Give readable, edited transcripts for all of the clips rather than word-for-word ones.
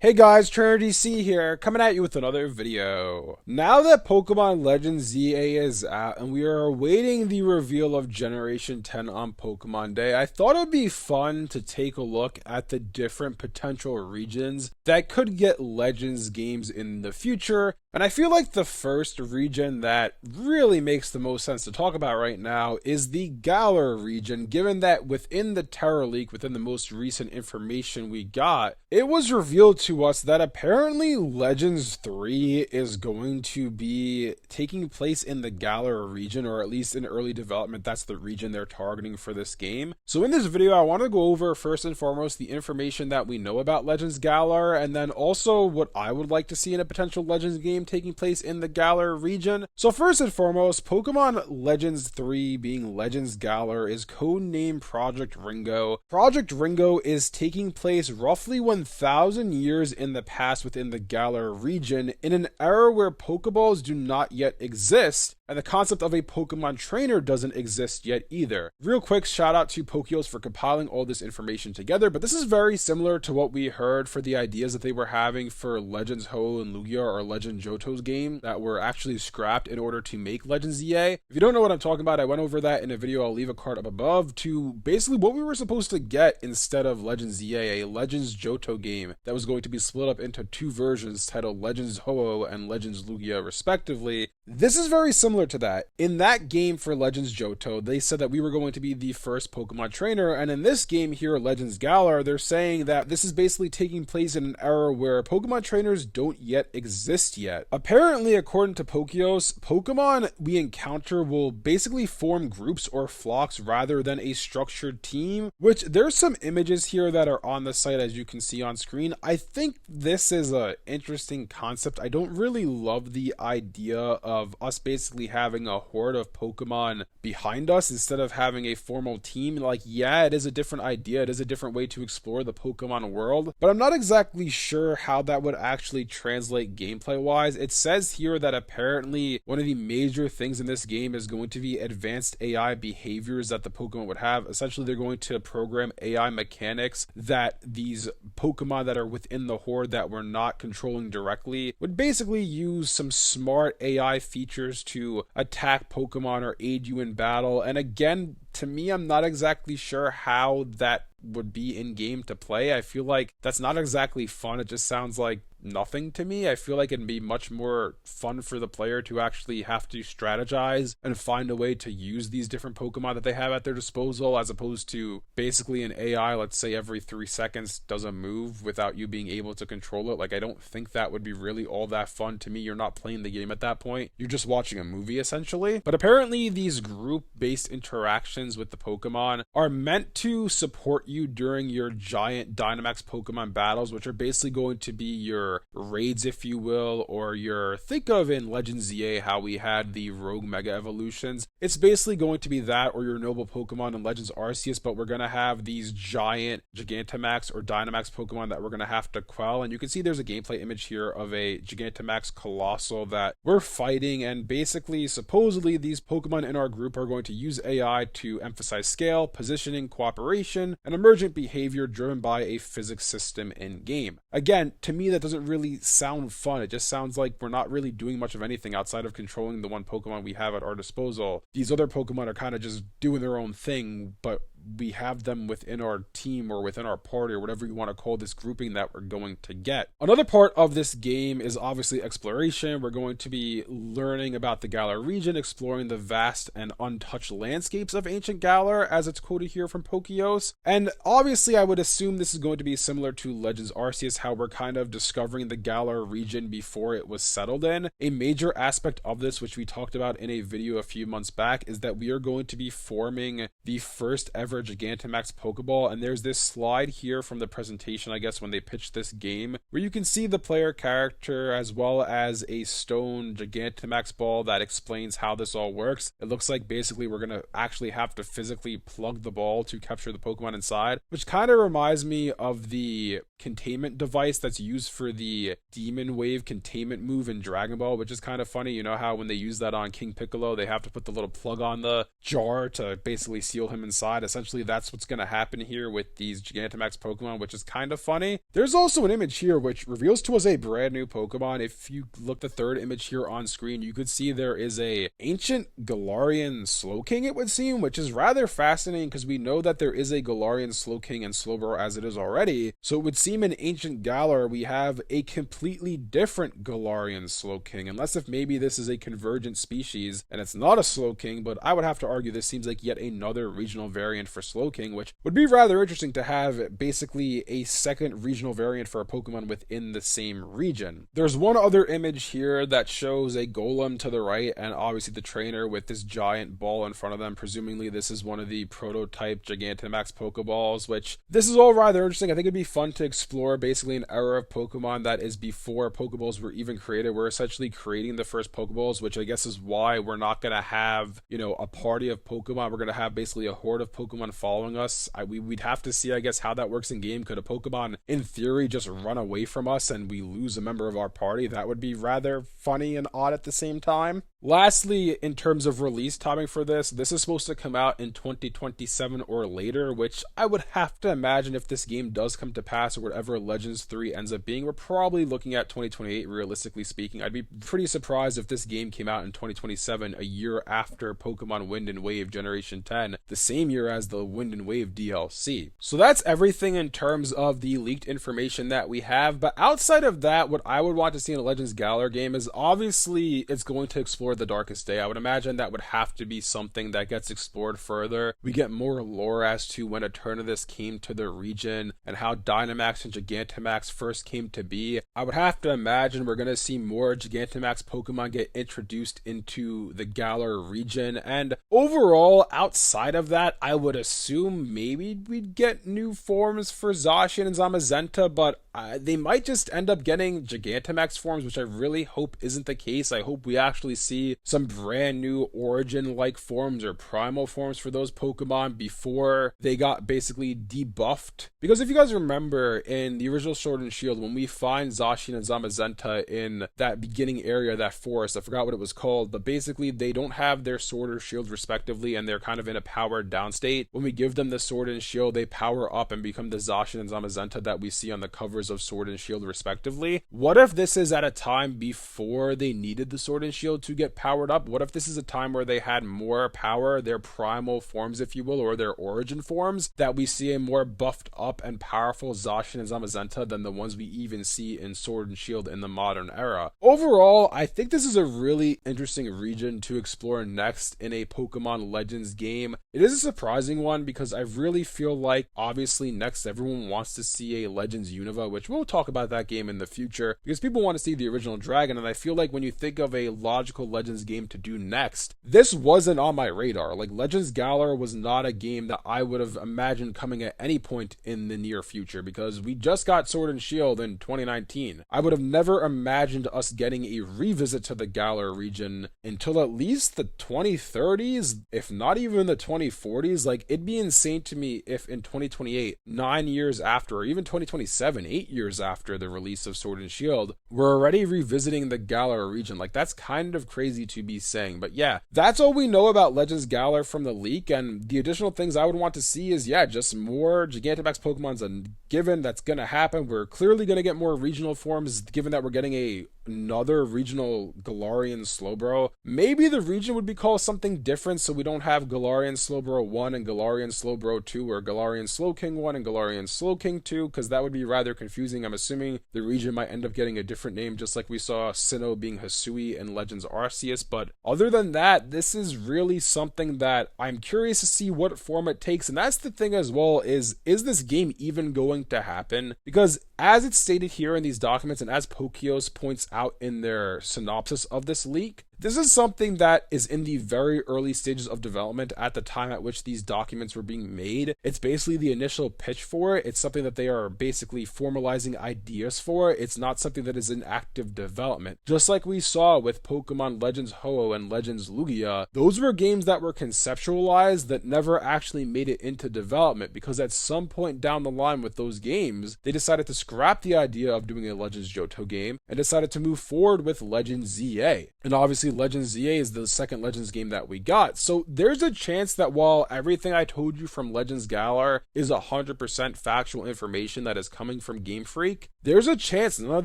Hey guys, TrinityC here, coming at you with another video. Now that Pokemon Legends ZA is out and we are awaiting the reveal of Generation 10 on Pokemon Day, I thought it would be fun to take a look at the different potential regions that could get Legends games in the future. And I feel like the first region that really makes the most sense to talk about right now is the Galar region, given that within the Terra Leak, within the most recent information we got, it was revealed to us that apparently Legends 3 is going to be taking place in the Galar region, or at least in early development. That's the region they're targeting for this game. So in this video, I want to go over first and foremost the information that we know about Legends Galar, and then also what I would like to see in a potential Legends game taking place in the Galar region. So first and foremost, Pokemon Legends 3 being Legends Galar is codenamed Project Ringo. Project Ringo is taking place roughly 1,000 years in the past within the Galar region, in an era where Pokeballs do not yet exist, and the concept of a Pokemon trainer doesn't exist yet either. Real quick shout out to Pokeos for compiling all this information together, but this is very similar to what we heard for the ideas that they were having for Legends Ho and Lugia, or Legend Johto's game, that were actually scrapped in order to make Legends EA. If you don't know what I'm talking about, I went over that in a video. I'll leave a card up above to basically what we were supposed to get instead of Legends EA, a Legends Johto game that was going to be split up into two versions titled Legends Ho and Legends Lugia respectively. This is very similar to that. In that game for Legends Johto, they said that we were going to be the first Pokemon trainer, and in this game here, Legends Galar, they're saying that this is basically taking place in an era where Pokemon trainers don't yet exist yet. Apparently, according to Pokeos, Pokemon we encounter will basically form groups or flocks rather than a structured team, which there's some images here that are on the site as you can see on screen. I think this is an interesting concept. I don't really love the idea of us basically having a horde of Pokemon behind us instead of having a formal team. Like, yeah, it is a different idea. It is a different way to explore the Pokemon world, but I'm not exactly sure how that would actually translate gameplay wise. It says here that apparently one of the major things in this game is going to be advanced AI behaviors that the Pokemon would have. Essentially, they're going to program AI mechanics that these Pokemon that are within the horde that we're not controlling directly would basically use some smart AI features to attack Pokemon or aid you in battle. And again, to me, I'm not exactly sure how that would be in game to play. I feel like that's not exactly fun. It just sounds like nothing to me. I feel like it'd be much more fun for the player to actually have to strategize and find a way to use these different Pokemon that they have at their disposal, as opposed to basically an AI, let's say every 3 seconds does a move without you being able to control it. Like, I don't think that would be really all that fun to me. You're not playing the game at that point. You're just watching a movie essentially. But apparently these group-based interactions with the Pokemon are meant to support you during your giant Dynamax Pokemon battles, which are basically going to be your raids, if you will, or your, think of in Legends ZA how we had the Rogue Mega Evolutions. It's basically going to be that, or your Noble Pokemon in Legends Arceus, but we're going to have these giant Gigantamax or Dynamax Pokemon that we're going to have to quell. And you can see there's a gameplay image here of a Gigantamax Colossal that we're fighting, and basically, supposedly, these Pokemon in our group are going to use AI to emphasize scale, positioning, cooperation, and emergent behavior driven by a physics system in game. Again, to me, that doesn't really sound fun. It just sounds like we're not really doing much of anything outside of controlling the one Pokemon we have at our disposal. These other Pokemon are kind of just doing their own thing, but we have them within our team or within our party or whatever you want to call this grouping that we're going to get. Another part of this game is obviously exploration. We're going to be learning about the Galar region, exploring the vast and untouched landscapes of ancient Galar, as it's quoted here from Pokeos. And obviously I would assume this is going to be similar to Legends Arceus, how we're kind of discovering the Galar region before it was settled in. A major aspect of this, which we talked about in a video a few months back, is that we are going to be forming the first ever Gigantamax Pokeball, and there's this slide here from the presentation, I guess, when they pitched this game, where you can see the player character as well as a stone Gigantamax ball that explains how this all works. It looks like basically we're gonna actually have to physically plug the ball to capture the Pokemon inside, which kind of reminds me of the containment device that's used for the Demon Wave containment move in Dragon Ball, which is kind of funny. You know how when they use that on King Piccolo, they have to put the little plug on the jar to basically seal him inside. Essentially essentially that's what's going to happen here with these Gigantamax Pokemon, which is kind of funny. There's also an image here which reveals to us a brand new Pokemon. If you look the third image here on screen, you could see there is a ancient Galarian Slowking, it would seem, which is rather fascinating because we know that there is a Galarian Slowking and Slowbro as it is already. So it would seem in ancient Galar we have a completely different Galarian Slowking, unless if maybe this is a convergent species and it's not a Slowking, but I would have to argue this seems like yet another regional variant for Slowking, which would be rather interesting to have basically a second regional variant for a Pokemon within the same region. There's one other image here that shows a Golem to the right and obviously the trainer with this giant ball in front of them. Presumably this is one of the prototype Gigantamax Pokeballs, which this is all rather interesting. I think it'd be fun to explore basically an era of Pokemon that is before Pokeballs were even created. We're essentially creating the first Pokeballs, which I guess is why we're not going to have, you know, a party of Pokemon. We're going to have basically a horde of Pokemon following us. We'd have to see, I guess, how that works in game. Could a Pokemon, in theory, just run away from us and we lose a member of our party? That would be rather funny and odd at the same time. Lastly, in terms of release timing for this is supposed to come out in 2027 or later, which I would have to imagine if this game does come to pass or whatever Legends 3 ends up being, we're probably looking at 2028 realistically speaking. I'd be pretty surprised if this game came out in 2027, a year after Pokemon Wind and Wave Generation 10, the same year as the Wind and Wave DLC. So that's everything in terms of the leaked information that we have, but outside of that, what I would want to see in a Legends Galar game is obviously it's going to explore the Darkest Day. I would imagine that would have to be something that gets explored further. We get more lore as to when Eternatus came to the region and how Dynamax and Gigantamax first came to be. I would have to imagine we're going to see more Gigantamax Pokemon get introduced into the Galar region, and overall, outside of that, I would assume maybe we'd get new forms for Zacian and Zamazenta, but they might just end up getting Gigantamax forms, which I really hope isn't the case. I hope we actually see some brand new origin-like forms or primal forms for those Pokemon before they got basically debuffed. Because if you guys remember in the original Sword and Shield, when we find Zacian and Zamazenta in that beginning area, that forest, I forgot what it was called, but basically they don't have their Sword or Shield respectively, and they're kind of in a powered down state. When we give them the Sword and Shield, they power up and become the Zacian and Zamazenta that we see on the covers of Sword and Shield respectively. What if this is at a time before they needed the Sword and Shield to get powered up? What if this is a time where they had more power, their primal forms, if you will, or their origin forms, that we see a more buffed up and powerful Zacian and Zamazenta than the ones we even see in Sword and Shield in the modern era? Overall, I think this is a really interesting region to explore next in a Pokemon Legends game. It is a surprising one because I really feel like obviously next everyone wants to see a Legends Unova, which we'll talk about that game in the future because people want to see the original Dragon, and I feel like when you think of a logical Legends game to do next, this wasn't on my radar. Like, Legends Galar was not a game that I would have imagined coming at any point in the near future because we just got Sword and Shield in 2019. I would have never imagined us getting a revisit to the Galar region until at least the 2030s, if not even the 2040s. Like, it'd be insane to me if in 2028, 9 years after, or even 2027, 8 years after the release of Sword and Shield, we're already revisiting the Galar region. Like, that's kind of crazy to be saying. But yeah, that's all we know about Legends Galar from the leak, and the additional things I would want to see is, yeah, just more Gigantamax Pokemon's a given. That's gonna happen. We're clearly gonna get more regional forms, given that we're getting another regional Galarian Slowbro. Maybe the region would be called something different, so we don't have Galarian Slowbro 1 and Galarian Slowbro 2, or Galarian Slowking 1 and Galarian Slowking 2, because that would be rather confusing. I'm assuming the region might end up getting a different name, just like we saw Sinnoh being Hisui in Legends Arceus. But other than that, this is really something that I'm curious to see what form it takes. And that's the thing as well, is this game even going to happen? Because as it's stated here in these documents, and as Pokios points out in their synopsis of this leak, this is something that is in the very early stages of development at the time at which these documents were being made. It's basically the initial pitch for it. It's something that they are basically formalizing ideas for. It's not something that is in active development. Just like we saw with Pokemon Legends Ho-Oh and Legends Lugia, those were games that were conceptualized that never actually made it into development, because at some point down the line with those games, they decided to scrap scrapped the idea of doing a Legends Johto game and decided to move forward with Legends ZA. And obviously Legends ZA is the second Legends game that we got, so there's a chance that while everything I told you from Legends Galar is 100% factual information that is coming from Game Freak, there's a chance none of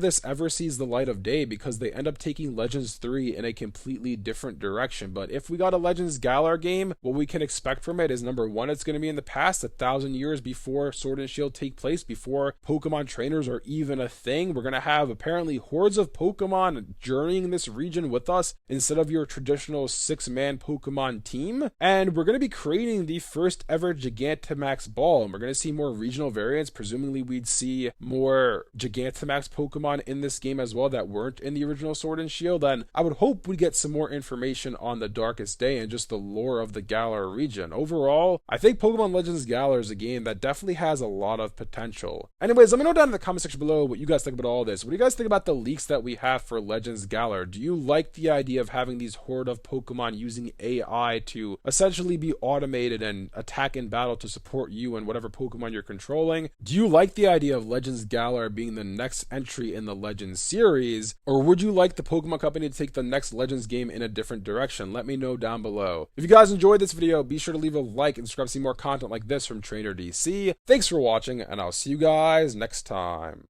this ever sees the light of day because they end up taking Legends 3 in a completely different direction. But if we got a Legends Galar game, what we can expect from it is, number one, it's going to be in the past, 1,000 years before Sword and Shield take place, before Pokemon trainers are even a thing. We're going to have apparently hordes of Pokemon journeying this region with us instead of your traditional 6-man Pokemon team. And we're going to be creating the first ever Gigantamax ball, and we're going to see more regional variants. Presumably we'd see more Gigantamax Pokemon in this game as well that weren't in the original Sword and Shield, and I would hope we'd get some more information on the Darkest Day and just the lore of the Galar region. Overall, I think Pokemon Legends Galar is a game that definitely has a lot of potential. Anyways, let me know down in the comment section below what you guys think about all this. What do you guys think about the leaks that we have for Legends Galar? Do you like the idea of having these horde of Pokemon using AI to essentially be automated and attack in battle to support you and whatever Pokemon you're controlling? Do you like the idea of Legends Galar being the next entry in the Legends series, or would you like the Pokemon Company to take the next Legends game in a different direction? Let me know down below. If you guys enjoyed this video, be sure to leave a like and subscribe to see more content like this from Trainer DC. Thanks for watching, and I'll see you guys next time.